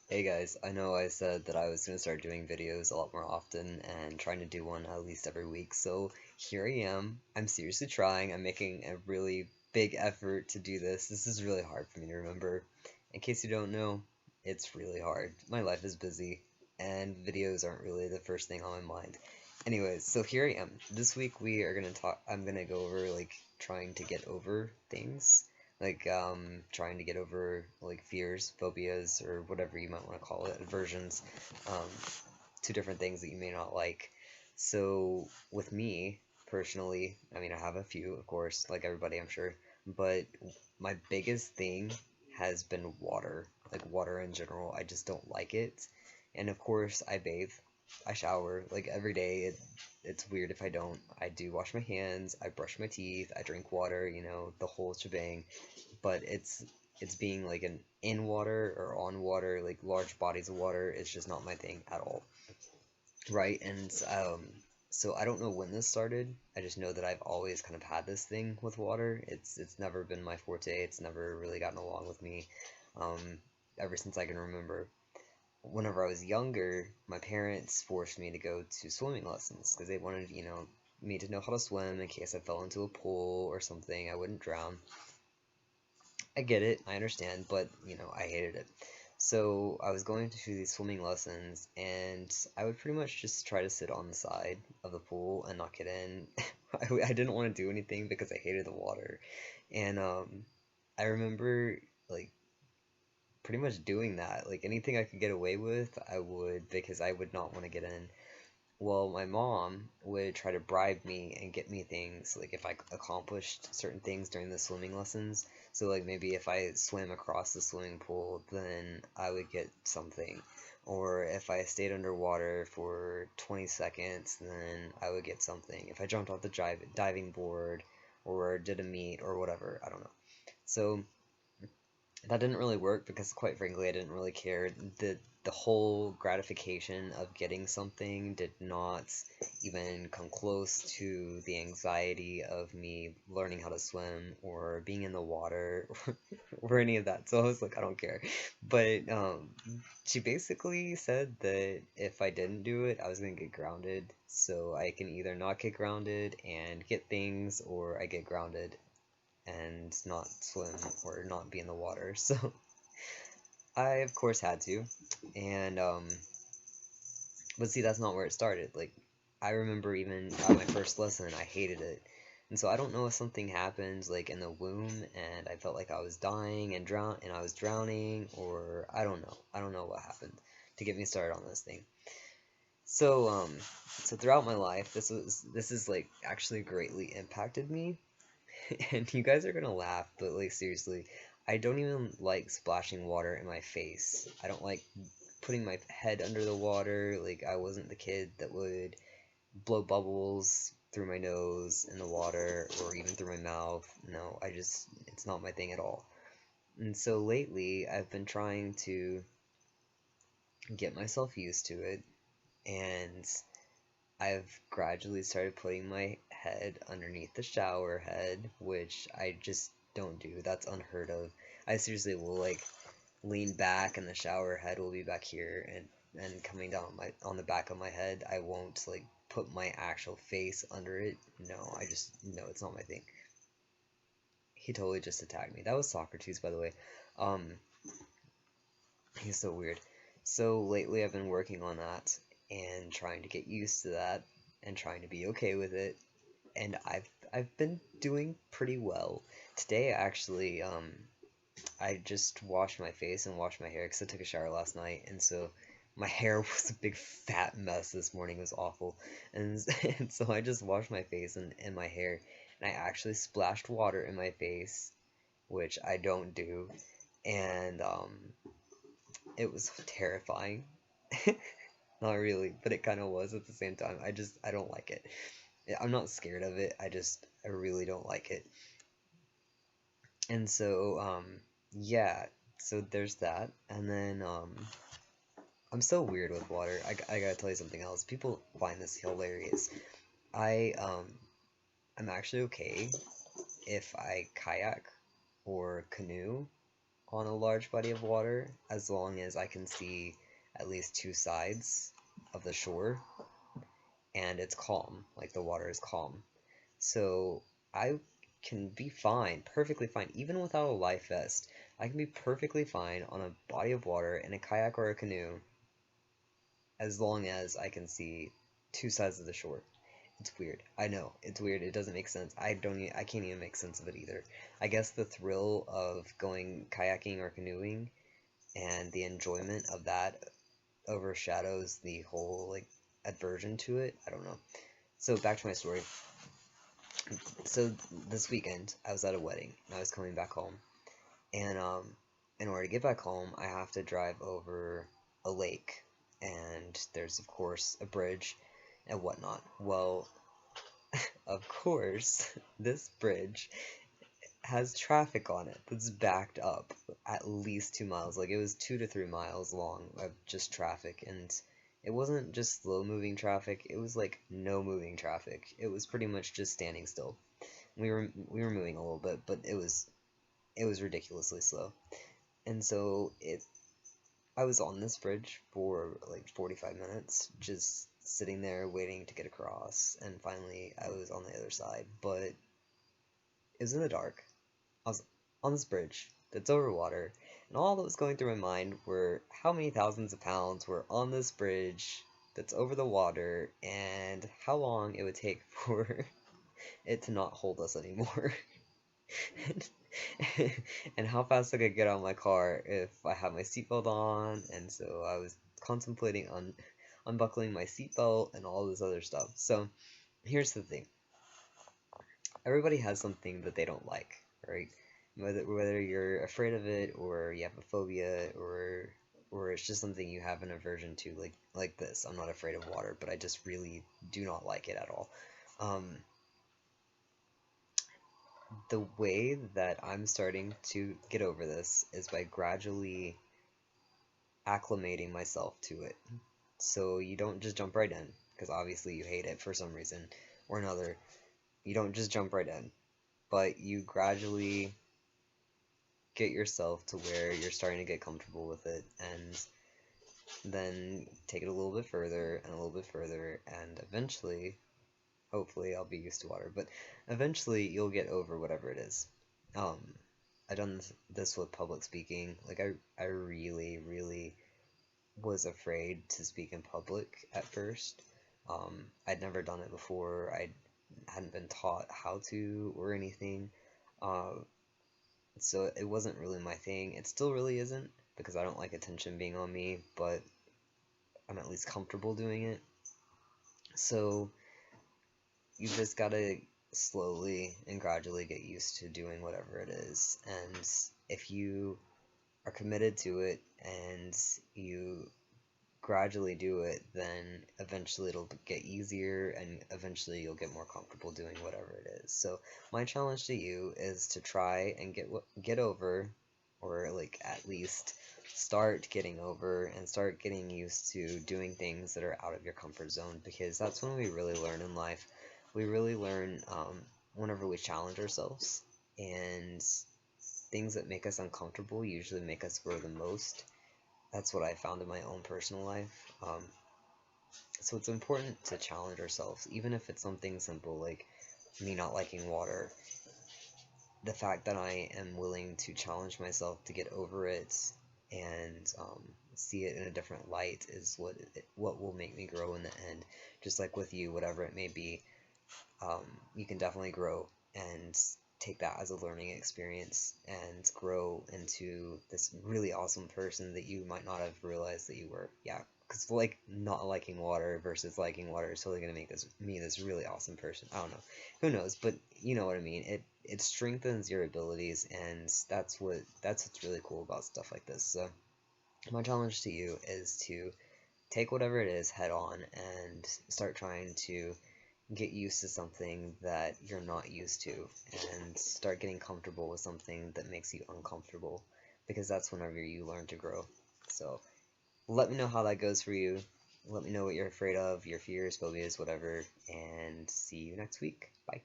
Hey guys, I know I said that I was going to start doing videos a lot more often and trying to do one at least every week, so here I am. I'm seriously trying. I'm making a really big effort to do this. This is really hard for me to remember. In case you don't know, it's really hard. My life is busy, and videos aren't really the first thing on my mind. Anyways, so here I am. This week we are going to talk, I'm going to go over trying to get over things trying to get over like fears, phobias, or whatever you might want to call it, aversions, um, to different things that you may not like. So with me personally, I mean I have a few, of course, like everybody I'm sure, but my biggest thing has been water, like water in general. I just don't like it. And of course I bathe, I shower like every day. It's weird if I don't. I do wash my hands, I brush my teeth, I drink water, the whole shebang. But it's being like an in water or on water, like large bodies of water, it's just not my thing at all, right? And so I don't know when this started. I just know that I've always kind of had this thing with water. It's never been my forte. It's never really gotten along with me, um, ever since I can remember. Whenever I was younger, my parents forced me to go to swimming lessons because they wanted, me to know how to swim in case I fell into a pool or something, I wouldn't drown. I get it, I understand, but I hated it. So I was going to these swimming lessons, and I would pretty much just try to sit on the side of the pool and not get in. I didn't want to do anything because I hated the water, and I remember like pretty much doing that. Like anything I could get away with, I would because I would not want to get in. Well, my mom would try to bribe me and get me things, like if I accomplished certain things during the swimming lessons. So, like maybe if I swam across the swimming pool, then I would get something. Or if I stayed underwater for 20 seconds, then I would get something. If I jumped off the diving board or did a meet or whatever, I don't know. So that didn't really work because quite frankly I didn't really care. The whole gratification of getting something did not even come close to the anxiety of me learning how to swim or being in the water or any of that. So I was like, I don't care. But she basically said that if I didn't do it, I was gonna get grounded. So I can either not get grounded and get things, or I get grounded and not swim or not be in the water. So I of course had to. And but see, that's not where it started. Like I remember even at my first lesson I hated it. And so I don't know if something happened like in the womb and I felt like I was dying and I was drowning, or I don't know. I don't know what happened to get me started on this thing. So so throughout my life this is like actually greatly impacted me. And you guys are gonna laugh, but like seriously, I don't even like splashing water in my face. I don't like putting my head under the water. Like I wasn't the kid that would blow bubbles through my nose in the water or even through my mouth. No, it's not my thing at all. And so lately, I've been trying to get myself used to it, and I've gradually started putting my head underneath the shower head, which I just don't do. That's unheard of. I seriously will like lean back and the shower head will be back here and coming down on the back of my head. I won't like put my actual face under it. No, no, it's not my thing. He totally just attacked me. That was Socrates, by the way. Um, he's so weird. So lately I've been working on that and trying to get used to that and trying to be okay with it, and I've been doing pretty well. Today actually I just washed my face and washed my hair because I took a shower last night, and so my hair was a big fat mess this morning. It was awful, and, and so I just washed my face and my hair, and I actually splashed water in my face, which I don't do, and it was terrifying. Not really, but it kind of was at the same time. I don't like it. I'm not scared of it. I really don't like it. And so, yeah, so there's that. And then, I'm so weird with water. I gotta tell you something else. People find this hilarious. I, I'm actually okay if I kayak or canoe on a large body of water as long as I can see at least two sides of the shore and it's calm, like the water is calm. So I can be fine, perfectly fine, even without a life vest. I can be perfectly fine on a body of water in a kayak or a canoe as long as I can see two sides of the shore. It's weird. I know. It's weird. It doesn't make sense. I can't even make sense of it either. I guess the thrill of going kayaking or canoeing and the enjoyment of that overshadows the whole like aversion to it. I don't know. So back to my story. So this weekend I was at a wedding and I was coming back home. And in order to get back home, I have to drive over a lake and there's of course a bridge and whatnot. Well, of course, this bridge has traffic on it that's backed up at least 2 miles. Like it was 2 to 3 miles long of just traffic, and it wasn't just slow moving traffic. It was like no moving traffic. It was pretty much just standing still. We were moving a little bit, but it was ridiculously slow. And so I was on this bridge for like 45 minutes, just sitting there waiting to get across, and finally I was on the other side, but it was in the dark. I was on this bridge that's over water, and all that was going through my mind were how many thousands of pounds were on this bridge that's over the water, and how long it would take for it to not hold us anymore. and, and how fast I could get out of my car if I had my seatbelt on, and so I was contemplating on unbuckling my seatbelt and all this other stuff. So here's the thing. Everybody has something that they don't like, right? Whether you're afraid of it or you have a phobia or it's just something you have an aversion to, like this. I'm not afraid of water, but I just really do not like it at all. The way that I'm starting to get over this is by gradually acclimating myself to it. So you don't just jump right in, because obviously you hate it for some reason or another. You don't just jump right in, but you gradually get yourself to where you're starting to get comfortable with it, and then take it a little bit further and a little bit further, and eventually, hopefully, I'll be used to water, but eventually you'll get over whatever it is. Um, I done this with public speaking. Like I really, really was afraid to speak in public at first. I'd never done it before. I hadn't been taught how to or anything. Uh, so it wasn't really my thing. It still really isn't because I don't like attention being on me, but I'm at least comfortable doing it. So you just gotta slowly and gradually get used to doing whatever it is. And if you are committed to it and you gradually do it, then eventually it'll get easier and eventually you'll get more comfortable doing whatever it is. So my challenge to you is to try and get over, or like at least start getting over and start getting used to doing things that are out of your comfort zone, because that's when we really learn in life. We really learn whenever we challenge ourselves, and things that make us uncomfortable usually make us grow the most. That's what I found in my own personal life. So it's important to challenge ourselves, even if it's something simple like me not liking water. The fact that I am willing to challenge myself to get over it and see it in a different light is what will make me grow in the end. Just like with you, whatever it may be, you can definitely grow and take that as a learning experience and grow into this really awesome person that you might not have realized that you were. Yeah, because like not liking water versus liking water is totally gonna make me this really awesome person. I don't know, who knows, but you know what I mean. It strengthens your abilities, and that's what's really cool about stuff like this. So my challenge to you is to take whatever it is head on and start trying to get used to something that you're not used to, and start getting comfortable with something that makes you uncomfortable, because that's whenever you learn to grow. So let me know how that goes for you. Let me know what you're afraid of, your fears, phobias, whatever, and see you next week. Bye.